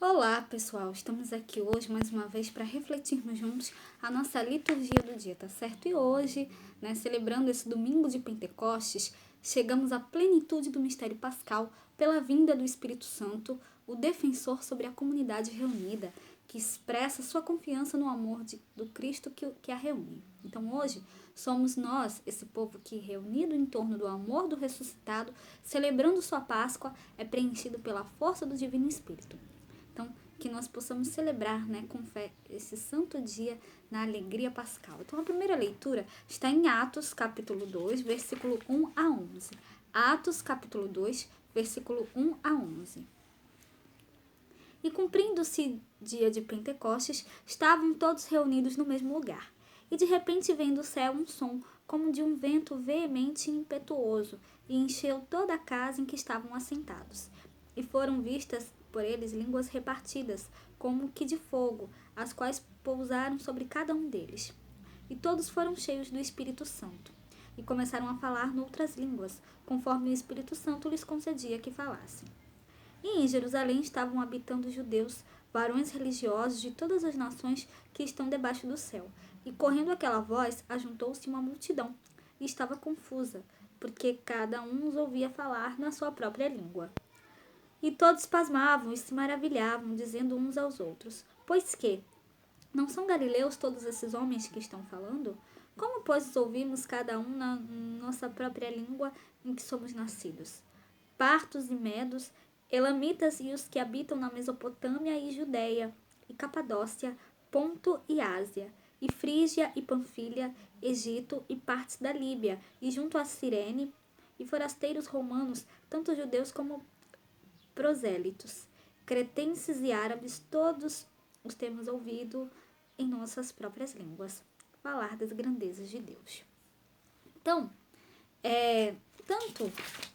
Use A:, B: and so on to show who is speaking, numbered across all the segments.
A: Olá, pessoal! Estamos aqui hoje mais uma vez para refletirmos juntos a nossa liturgia do dia, tá certo? E hoje, celebrando esse domingo de Pentecostes, chegamos à plenitude do mistério pascal pela vinda do Espírito Santo, o defensor sobre a comunidade reunida, que expressa sua confiança no amor do Cristo que a reúne. Então hoje somos nós, esse povo que, reunido em torno do amor do ressuscitado, celebrando sua Páscoa, é preenchido pela força do Divino Espírito. Então, que nós possamos celebrar, com fé, esse santo dia na alegria pascal. Então, a primeira leitura está em Atos, capítulo 2, versículo 1 a 11. Atos, capítulo 2, versículo 1 a 11. E cumprindo-se dia de Pentecostes, estavam todos reunidos no mesmo lugar. E de repente veio do céu um som, como de um vento veemente e impetuoso, e encheu toda a casa em que estavam assentados. E foram vistas por eles línguas repartidas, como que de fogo, as quais pousaram sobre cada um deles. E todos foram cheios do Espírito Santo, e começaram a falar noutras línguas, conforme o Espírito Santo lhes concedia que falassem. E em Jerusalém estavam habitando judeus, varões religiosos de todas as nações que estão debaixo do céu. E correndo aquela voz, ajuntou-se uma multidão, e estava confusa, porque cada um os ouvia falar na sua própria língua. E todos pasmavam e se maravilhavam, dizendo uns aos outros: Pois que? Não são galileus todos esses homens que estão falando? Como, pois, os ouvimos cada um na nossa própria língua em que somos nascidos? Partos e medos, elamitas e os que habitam na Mesopotâmia e Judéia, e Capadócia, Ponto e Ásia, e Frígia e Panfilha, Egito e partes da Líbia, e junto a Cirene, e forasteiros romanos, tanto judeus como prosélitos, cretenses e árabes, todos os temos ouvido em nossas próprias línguas falar das grandezas de Deus. Então,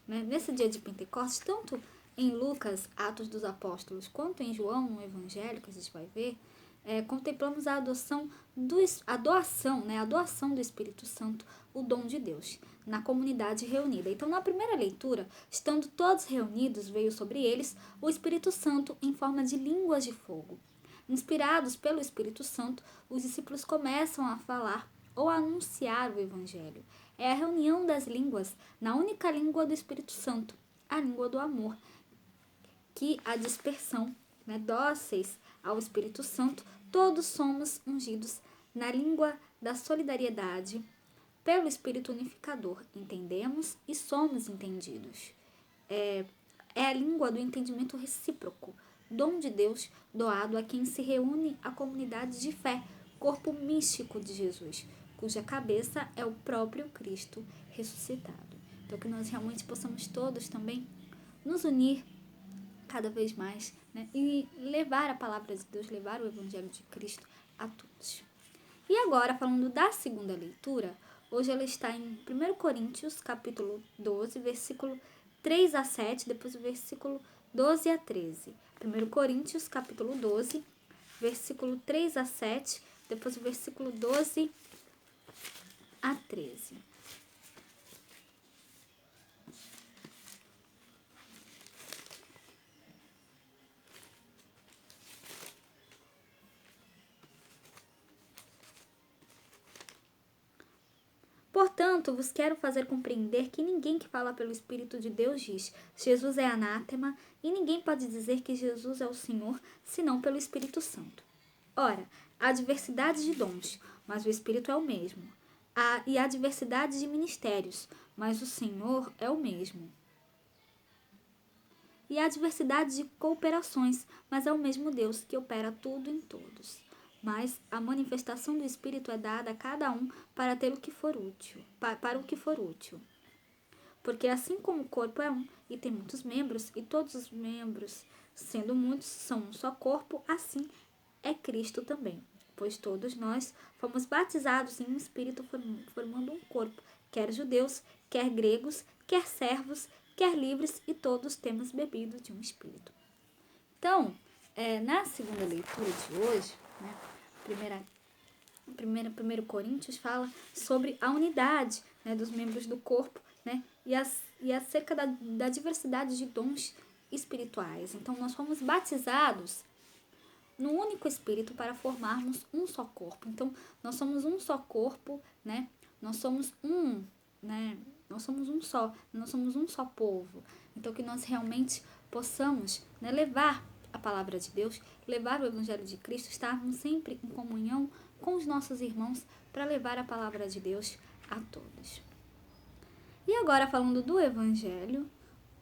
A: nesse dia de Pentecostes, tanto em Lucas, Atos dos Apóstolos, quanto em João, no Evangelho, que a gente vai ver, contemplamos a doação do Espírito Santo, o dom de Deus, na comunidade reunida. Então, na primeira leitura, estando todos reunidos, veio sobre eles o Espírito Santo em forma de línguas de fogo. Inspirados pelo Espírito Santo, os discípulos começam a falar ou a anunciar o Evangelho. É a reunião das línguas na única língua do Espírito Santo, a língua do amor, que a dispersão, dóceis ao Espírito Santo, todos somos ungidos na língua da solidariedade pelo Espírito Unificador. Entendemos e somos entendidos. É a língua do entendimento recíproco, dom de Deus doado a quem se reúne a comunidade de fé, corpo místico de Jesus, cuja cabeça é o próprio Cristo ressuscitado. Então, que nós realmente possamos todos também nos unir cada vez mais, e levar a palavra de Deus, levar o Evangelho de Cristo a todos. E agora, falando da segunda leitura, hoje ela está em 1 Coríntios, capítulo 12, versículo 3 a 7, depois o versículo 12 a 13. 1 Coríntios, capítulo 12, versículo 3 a 7, depois o versículo 12 a 13. Portanto, vos quero fazer compreender que ninguém que fala pelo Espírito de Deus diz: Jesus é anátema, e ninguém pode dizer que Jesus é o Senhor, senão pelo Espírito Santo. Ora, há diversidade de dons, mas o Espírito é o mesmo. E há diversidade de ministérios, mas o Senhor é o mesmo. E há diversidade de cooperações, mas é o mesmo Deus que opera tudo em todos. Mas a manifestação do Espírito é dada a cada um para ter o que for útil, para o que for útil. Porque assim como o corpo é um e tem muitos membros, e todos os membros, sendo muitos, são um só corpo, assim é Cristo também. Pois todos nós fomos batizados em um Espírito, formando um corpo, quer judeus, quer gregos, quer servos, quer livres, e todos temos bebido de um Espírito. Então, na segunda leitura de hoje, 1 Coríntios fala sobre a unidade, dos membros do corpo, e acerca da diversidade de dons espirituais. Então, nós fomos batizados no único Espírito para formarmos um só corpo. Então, nós somos um só corpo, né? Nós somos um, né? Nós somos um só, nós somos um só povo. Então, que nós realmente possamos, né, levar a palavra de Deus, levar o Evangelho de Cristo, estarmos sempre em comunhão com os nossos irmãos para levar a palavra de Deus a todos. E agora, falando do Evangelho,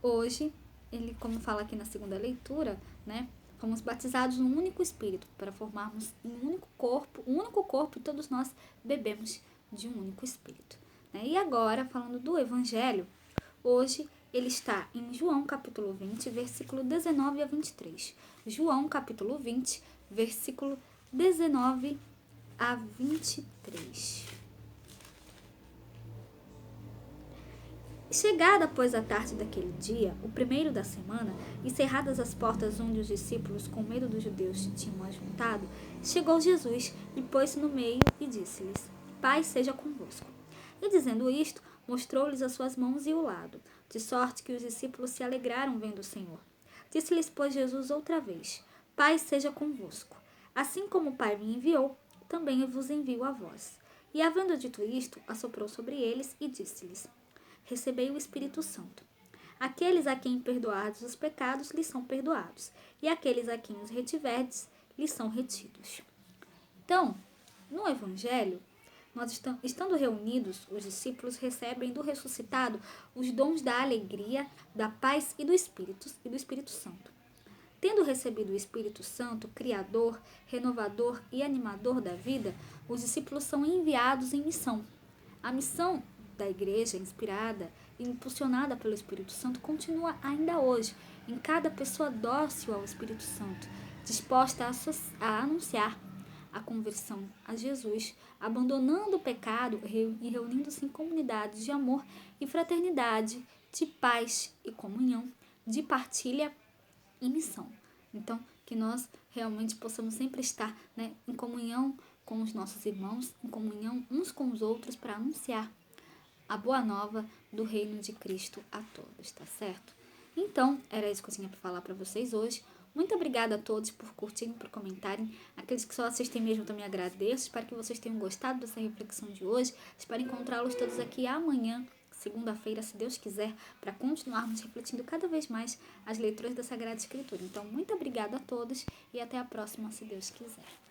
A: hoje, ele, como fala aqui na segunda leitura, né, fomos batizados num único Espírito para formarmos um único corpo, e todos nós bebemos de um único Espírito. Né? E agora, falando do Evangelho, hoje ele está em João capítulo 20, versículo 19 a 23. João capítulo 20, versículo 19 a 23. Chegada, pois, a tarde daquele dia, o primeiro da semana, e cerradas as portas onde os discípulos, com medo dos judeus, se tinham ajuntado, chegou Jesus e pôs-se no meio e disse-lhes: Paz seja convosco. E dizendo isto, mostrou-lhes as suas mãos e o lado, de sorte que os discípulos se alegraram vendo o Senhor. Disse-lhes, pois, Jesus outra vez: Paz seja convosco. Assim como o Pai me enviou, também eu vos envio a vós. E havendo dito isto, assoprou sobre eles e disse-lhes: Recebei o Espírito Santo. Aqueles a quem perdoardes os pecados, lhes são perdoados, e aqueles a quem os retiverdes, lhes são retidos. Então, no Evangelho, nós estando reunidos, os discípulos recebem do ressuscitado os dons da alegria, da paz e do Espírito Santo. Tendo recebido o Espírito Santo, Criador, renovador e animador da vida, os discípulos são enviados em missão. A missão da igreja, inspirada e impulsionada pelo Espírito Santo, continua ainda hoje, em cada pessoa dócil ao Espírito Santo, disposta a anunciar a conversão a Jesus, abandonando o pecado e reunindo-se em comunidades de amor e fraternidade, de paz e comunhão, de partilha e missão. Então, que nós realmente possamos sempre estar, né, em comunhão com os nossos irmãos, em comunhão uns com os outros para anunciar a boa nova do reino de Cristo a todos, tá certo? Então, era isso que eu tinha para falar para vocês hoje. Muito obrigada a todos por curtirem, por comentarem. Aqueles que só assistem mesmo também agradeço. Espero que vocês tenham gostado dessa reflexão de hoje. Espero encontrá-los todos aqui amanhã, segunda-feira, se Deus quiser, para continuarmos refletindo cada vez mais as leituras da Sagrada Escritura. Então, muito obrigada a todos e até a próxima, se Deus quiser.